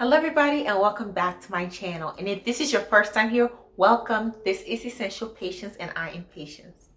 Hello everybody and welcome back to my channel. And if this is your first time here, welcome. This is Essential Patience and I am Patience.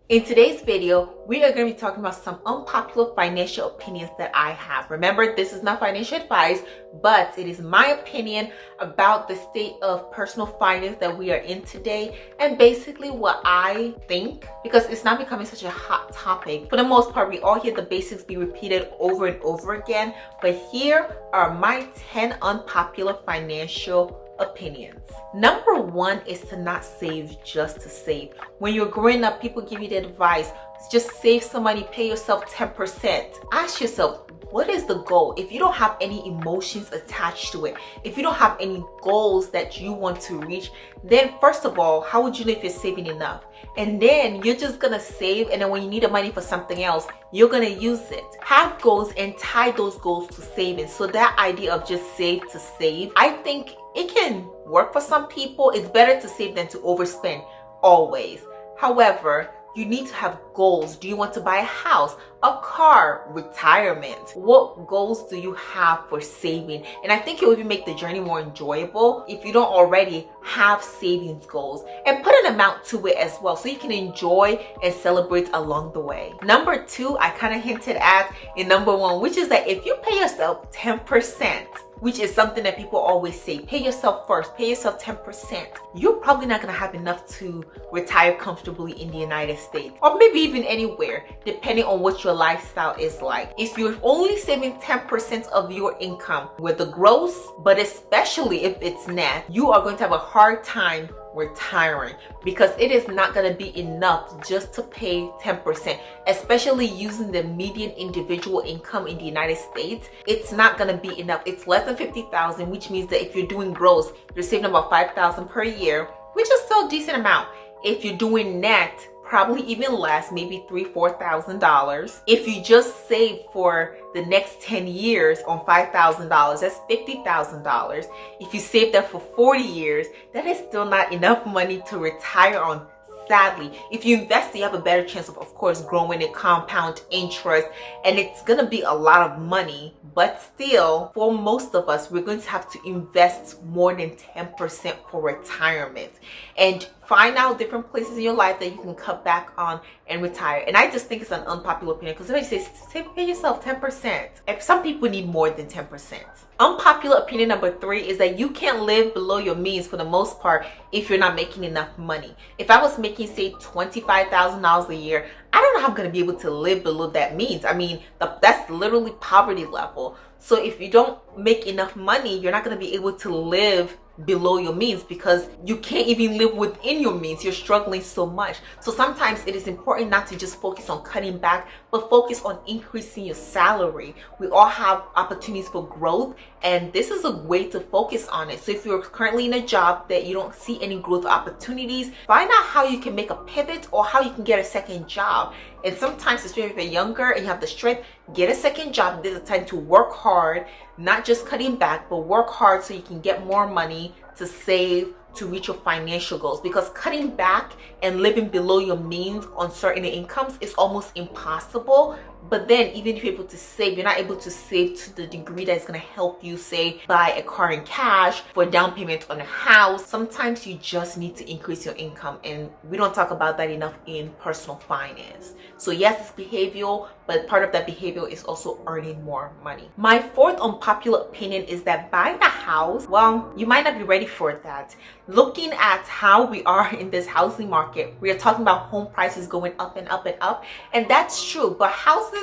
In today's video, we are going to be talking about some unpopular financial opinions that I have. Remember, this is not financial advice, but it is my opinion about the state of personal finance that we are in today and basically what I think, because it's not becoming such a hot topic. For the most part, we all hear the basics be repeated over and over again, but here are my 10 unpopular financial opinions. Number one is to not save just to save. When you're growing up, people give you the advice, just save some money, pay yourself 10%. Ask yourself, what is the goal? If you don't have any emotions attached to it, if you don't have any goals that you want to reach, then first of all, how would you know if you're saving enough? And then you're just gonna save, and then when you need the money for something else, you're gonna use it. Have goals and tie those goals to saving. So that idea of just save to save, I think it can work for some people. It's better to save than to overspend always. However, you need to have goals. Do you want to buy a house, a car, retirement? What goals do you have for saving? And I think it would even make the journey more enjoyable if you don't already have savings goals, and put an amount to it as well so you can enjoy and celebrate along the way. Number two, I kind of hinted at in number one, which is that if you pay yourself 10%, which is something that people always say, pay yourself first, pay yourself 10%. You're probably not gonna have enough to retire comfortably in the United States, or maybe even anywhere, depending on what your lifestyle is like. If you're only saving 10% of your income, whether gross, but especially if it's net, you are going to have a hard time retiring, because it is not going to be enough just to pay 10%, especially using the median individual income in the United States. It's not going to be enough. It's less than 50,000, which means that if you're doing gross, you're saving about 5,000 per year, which is still a decent amount. If you're doing net, probably even less, maybe $3,000-$4,000. If you just save for the next 10 years on $5,000, that's $50,000. If you save that for 40 years, that is still not enough money to retire on. Sadly, if you invest, you have a better chance of course, growing it, compound interest, and it's gonna be a lot of money. But still, for most of us, we're going to have to invest more than 10% for retirement, and find out different places in your life that you can cut back on and retire. And I just think it's an unpopular opinion, because somebody says, pay yourself 10%. If some people need more than 10%. Unpopular opinion number three is that you can't live below your means for the most part if you're not making enough money. If I was making, say, $25,000 a year, I don't know how I'm going to be able to live below that means. I mean, that's literally poverty level. So if you don't make enough money, you're not going to be able to live below your means, because you can't even live within your means. You're struggling so much. So sometimes it is important not to just focus on cutting back, but focus on increasing your salary. We all have opportunities for growth, and this is a way to focus on it. So if you're currently in a job that you don't see any growth opportunities, find out how you can make a pivot or how you can get a second job. And sometimes, especially if you're younger and you have the strength, get a second job. There's a time to work hard, not just cutting back, but work hard so you can get more money to save, to reach your financial goals. Because cutting back and living below your means on certain incomes is almost impossible. But then even if you're able to save, you're not able to save to the degree that's going to help you, say, buy a car in cash, for a down payment on a house. Sometimes you just need to increase your income, and we don't talk about that enough in personal finance. So yes, it's behavioral, but part of that behavior is also earning more money. My fourth unpopular opinion is that buying a house, well, you might not be ready for that. Looking at how we are in this housing market, we are talking about home prices going up and up and up, and that's true, but houses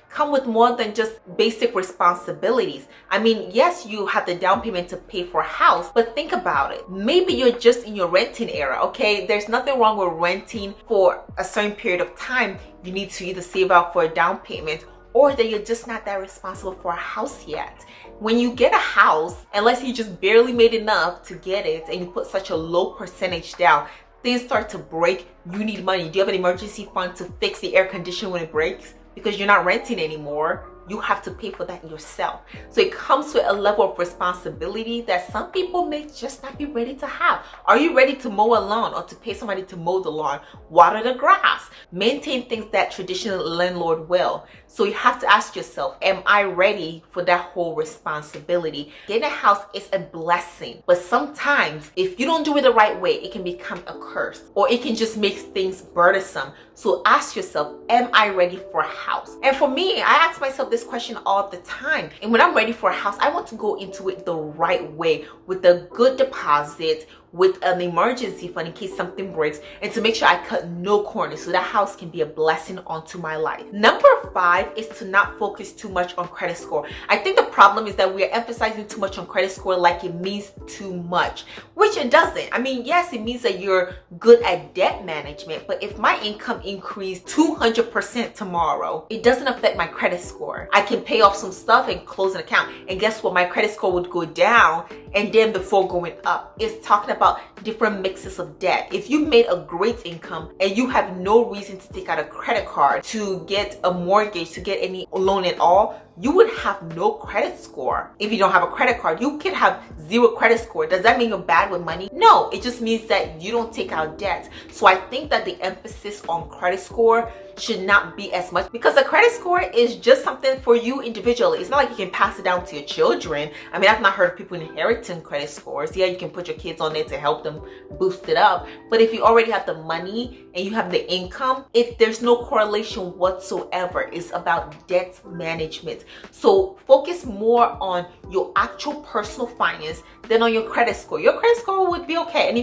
come with more than just basic responsibilities. I mean, yes, you have the down payment to pay for a house, but think about it. Maybe you're just in your renting era, okay? There's nothing wrong with renting for a certain period of time. You need to either save out for a down payment, or that you're just not that responsible for a house yet. When you get a house, unless you just barely made enough to get it and you put such a low percentage down, things start to break, you need money. Do you have an emergency fund to fix the air conditioner when it breaks? Because you're not renting anymore. you have to pay for that yourself. So it comes with a level of responsibility that some people may just not be ready to have. Are you ready to mow a lawn or to pay somebody to mow the lawn, water the grass, maintain things that traditional landlord will? So you have to ask yourself, am I ready for that whole responsibility? Getting a house is a blessing, but sometimes if you don't do it the right way, it can become a curse, or it can just make things burdensome. So ask yourself, am I ready for a house? And for me, I ask myself this question all the time. And when I'm ready for a house, I want to go into it the right way, with a good deposit, with an emergency fund in case something breaks, and to make sure I cut no corners so that house can be a blessing onto my life. Number 5 is to not focus too much on credit score. I think the problem is that we are emphasizing too much on credit score like it means too much, which it doesn't. I mean, yes, it means that you're good at debt management, but if my income increased 200% tomorrow, it doesn't affect my credit score. I can pay off some stuff and close an account, and guess what? My credit score would go down and then before going up. It's talking about different mixes of debt. If you made a great income and you have no reason to take out a credit card, to get a mortgage, to get any loan at all, you would have no credit score. If you don't have a credit card, you could have 0 credit score. Does that mean you're bad with money? No, it just means that you don't take out debt. So I think that the emphasis on credit score should not be as much, because a credit score is just something for you individually. It's not like you can pass it down to your children. I mean, I've not heard of people inheriting credit scores. Yeah, you can put your kids on there to help them boost it up. But if you already have the money and you have the income, there's no correlation whatsoever. It's about debt management. So focus more on your actual personal finance than on your credit score. Your credit score would be okay. And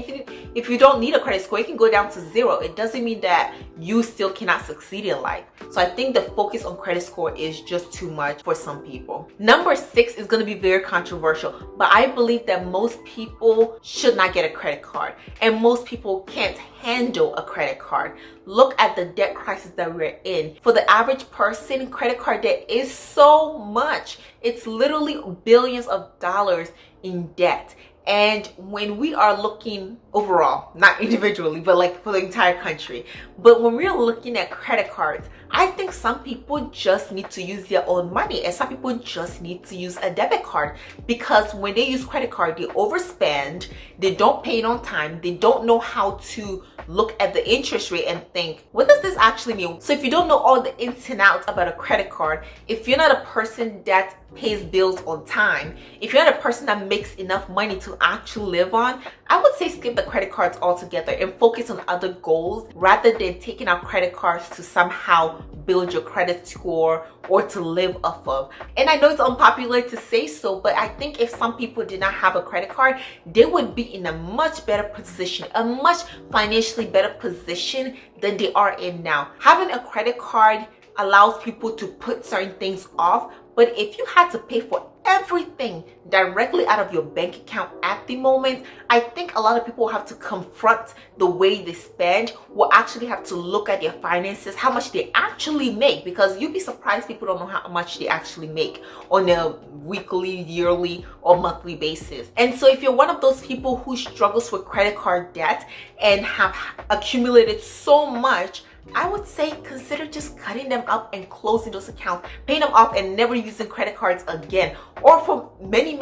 if you don't need a credit score, it can go down to 0. It doesn't mean that you still cannot succeed in life. So I think the focus on credit score is just too much for some people. Number 6 is going to be very controversial, but I believe that most people should not get a credit card, and most people can't handle a credit card. Look at the debt crisis that we're in. For the average person, credit card debt is so much. It's literally billions of dollars in debt. And when we are looking overall, not individually, but like for the entire country, but when we're looking at credit cards, I think some people just need to use their own money, and some people just need to use a debit card, because when they use credit card, they overspend, they don't pay it on time, they don't know how to look at the interest rate and think, what does this actually mean? So if you don't know all the ins and outs about a credit card, if you're not a person that pays bills on time, if you're not a person that makes enough money to actually live on, I would say skip the credit cards altogether and focus on other goals rather than taking out credit cards to somehow build your credit score or to live off of. And I know it's unpopular to say so, but I think if some people did not have a credit card, they would be in a much better position, a much financially better position than they are in now. Having a credit card allows people to put certain things off, but if you had to pay for everything directly out of your bank account at the moment, I think a lot of people have to confront the way they spend, will actually have to look at their finances, how much they actually make, because you'd be surprised people don't know how much they actually make on a weekly, yearly, or monthly basis. And so if you're one of those people who struggles with credit card debt and have accumulated so much, I would say consider just cutting them up and closing those accounts, paying them off and never using credit cards again, or for many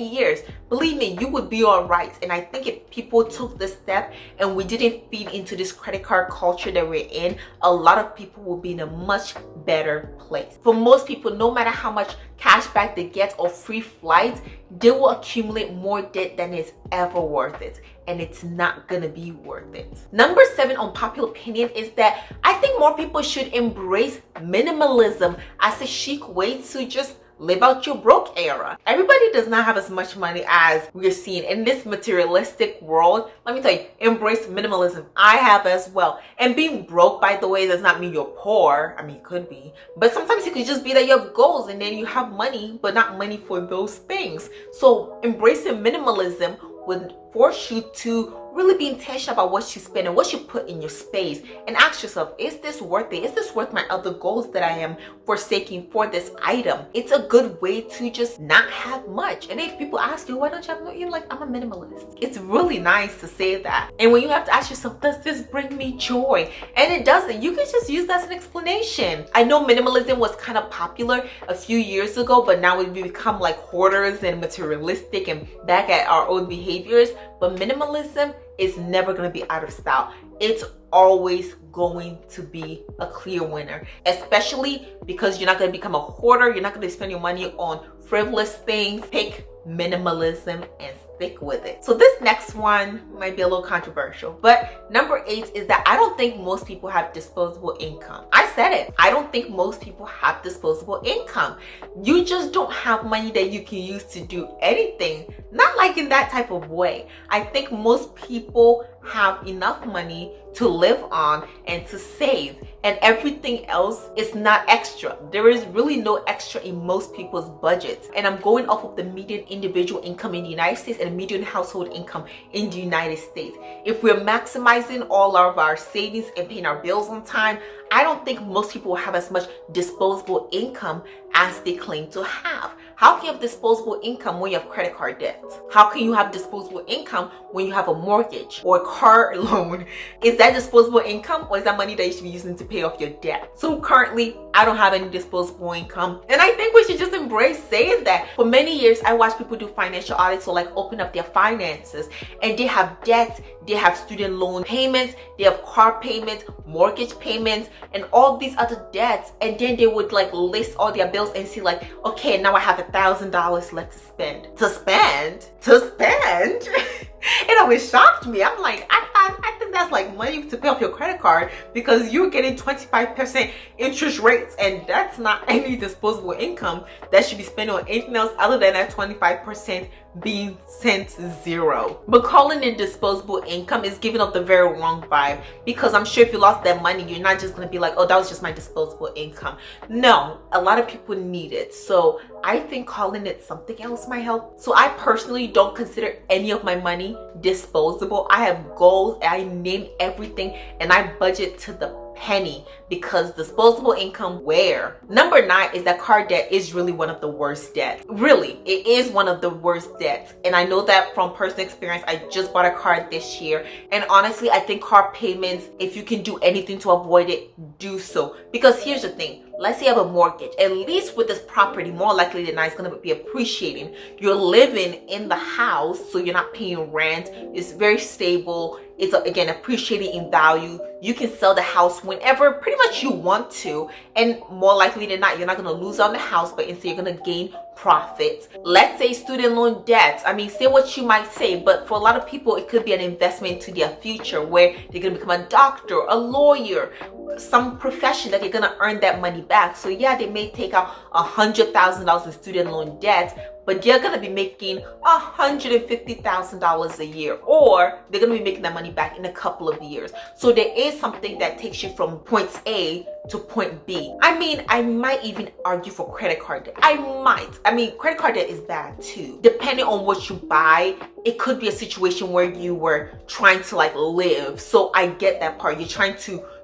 years. Believe me, you would be all right. And I think if people took this step and we didn't feed into this credit card culture that we're in, a lot of people will be in a much better place. For most people, no matter how much cash back they get or free flights, they will accumulate more debt than is ever worth it. And it's not gonna be worth it. Number 7 unpopular opinion is that I think more people should embrace minimalism as a chic way to just live out your broke era. Everybody does not have as much money as we're seeing in this materialistic world. Let me tell you, embrace minimalism. I have as well. And being broke, by the way, does not mean you're poor. I mean, it could be. But sometimes it could just be that you have goals and then you have money, but not money for those things. So embracing minimalism would force you to really be intentional about what you spend and what you put in your space, and ask yourself, is this worth it? Is this worth my other goals that I am forsaking for this item? It's a good way to just not have much. And if people ask you, why don't you have more? You're like, I'm a minimalist. It's really nice to say that. And when you have to ask yourself, does this bring me joy? And it doesn't. You can just use that as an explanation. I know minimalism was kind of popular a few years ago, but now we've become like hoarders and materialistic and back at our own behaviors. But minimalism is never going to be out of style. It's always going to be a clear winner, especially because you're not going to become a hoarder. You're not going to spend your money on frivolous things. Pick minimalism and stick with it. So this next one might be a little controversial, but number 8 is that I don't think most people have disposable income. I said it. I don't think most people have disposable income. You just don't have money that you can use to do anything. Not like in that type of way. I think most people have enough money to live on and to save, and everything else is not extra. There is really no extra in most people's budgets, and I'm going off of the median individual income in the United States and the median household income in the United States. If we're maximizing all of our savings and paying our bills on time, I don't think most people have as much disposable income as they claim to have. How can you have disposable income when you have credit card debt? How can you have disposable income when you have a mortgage or a car loan? Is that disposable income, or is that money that you should be using to pay off your debt? So currently, I don't have any disposable income, and I think we should just embrace saying that. For many years, I watched people do financial audits, so like open up their finances, and they have debts, they have student loan payments, they have car payments, mortgage payments, and all these other debts, and then they would like list all their bills and see like, okay, now I have $1,000 left to spend. It always shocked me. I'm like, I think that's like money to pay off your credit card, because you're getting 25% interest rates, and that's not any disposable income that should be spent on anything else other than that 25% being sent zero. But calling it disposable income is giving up the very wrong vibe, because I'm sure if you lost that money, you're not just going to be like, oh, that was just my disposable income. No, a lot of people need it. So I think calling it something else might help. So I personally don't consider any of my money disposable. I have goals, I name everything, and I budget to the penny, because disposable income where? Number 9 is that car debt is really one of the worst debts. Really, it is one of the worst debts. And I know that from personal experience. I just bought a car this year, and honestly, I think car payments, if you can do anything to avoid it, do so. Because here's the thing. Let's say you have a mortgage. At least with this property, more likely than not, it's going to be appreciating. You're living in the house, so you're not paying rent. It's very stable. It's again appreciating in value. You can sell the house whenever pretty much you want to, and more likely than not, you're not going to lose on the house, but instead you're going to gain profit. Let's say student loan debt. I mean, say what you might say, but for a lot of people, it could be an investment into their future, where they're going to become a doctor, a lawyer, some profession that they're going to earn that money back. So yeah, they may take out $100,000 in student loan debt, but they're going to be making $150,000 a year, or they're going to be making that money back in a couple of years. So there is something that takes you from point A to point B. I mean, I might even argue for credit card debt. I mean, credit card debt is bad too. Depending on what you buy, it could be a situation where you were trying to like live. So I get that part. You're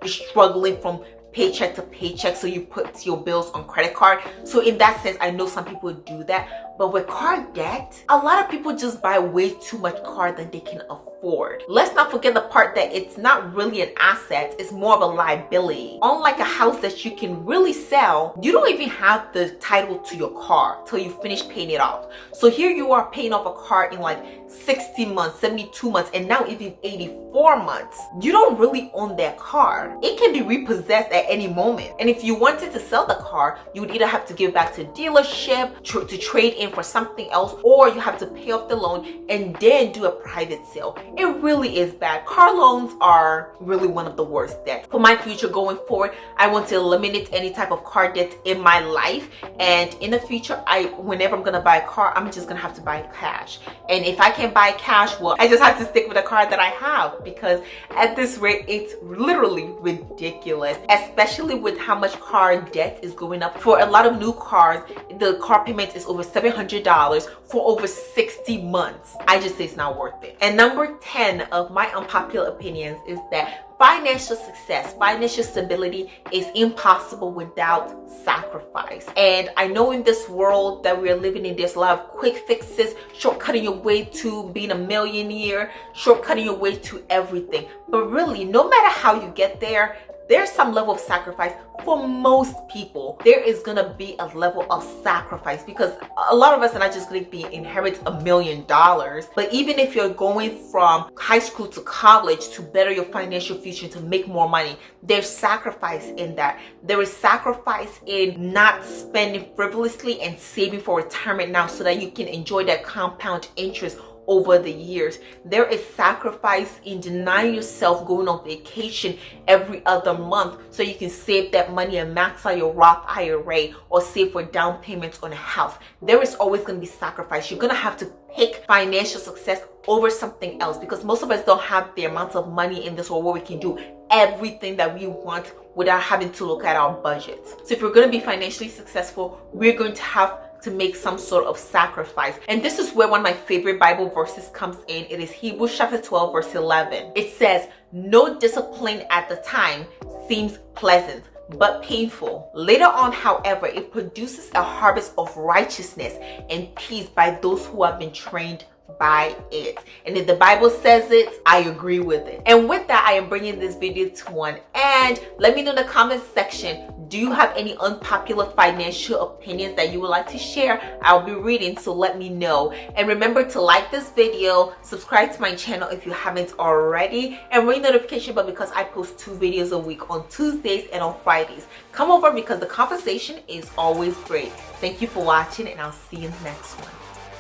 struggling from paycheck to paycheck, so you put your bills on credit card. So in that sense, I know some people do that. But with car debt, a lot of people just buy way too much car than they can afford. Let's not forget the part that it's not really an asset, it's more of a liability. Unlike a house that you can really sell, you don't even have the title to your car till you finish paying it off. So here you are paying off a car in like 60 months, 72 months, and now even 84 months. You don't really own that car. It can be repossessed at any moment. And if you wanted to sell the car, you would either have to give it back to dealership to trade in for something else, or you have to pay off the loan and then do a private sale. It really is bad. Car loans are really one of the worst debts. For my future going forward, I want to eliminate any type of car debt in my life. And in the future, whenever I'm gonna buy a car, I'm just gonna have to buy cash. And if I can't buy cash, well, I just have to stick with the car that I have, because at this rate, it's literally ridiculous. especially with how much car debt is going up. For a lot of new cars, the car payment is over $700 for over 60 months. I just say it's not worth it. And number 10 of my unpopular opinions is that financial success, financial stability is impossible without sacrifice. And I know in this world that we're living in, there's a lot of quick fixes, shortcutting your way to being a millionaire, shortcutting your way to everything. But really, no matter how you get there, there's some level of sacrifice. For most people, there is gonna be a level of sacrifice, because a lot of us are not just gonna be inherit $1 million. But even if you're going from high school to college to better your financial future, to make more money, there's sacrifice in that. There is sacrifice in not spending frivolously and saving for retirement now, so that you can enjoy that compound interest over the years. There is sacrifice in denying yourself going on vacation every other month so you can save that money and max out your Roth IRA or save for down payments on a house. There is always going to be sacrifice. You're going to have to pick financial success over something else, because most of us don't have the amount of money in this world where we can do everything that we want without having to look at our budgets. So if we're going to be financially successful, we're going to have to make some sort of sacrifice. And this is where one of my favorite Bible verses comes in. It is Hebrews chapter 12 verse 11. It says, "No discipline at the time seems pleasant, but painful. Later on, however, it produces a harvest of righteousness and peace by those who have been trained by it." And if the Bible says it, I agree with it. And with that, I am bringing this video to an end. Let me know in the comment section, do you have any unpopular financial opinions that you would like to share? I'll be reading, so let me know. And remember to like this video, subscribe to my channel if you haven't already, and ring the notification bell, because I post 2 videos a week on Tuesdays and on Fridays. Come over, because the conversation is always great. Thank you for watching, and I'll see you in the next one.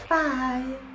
Bye.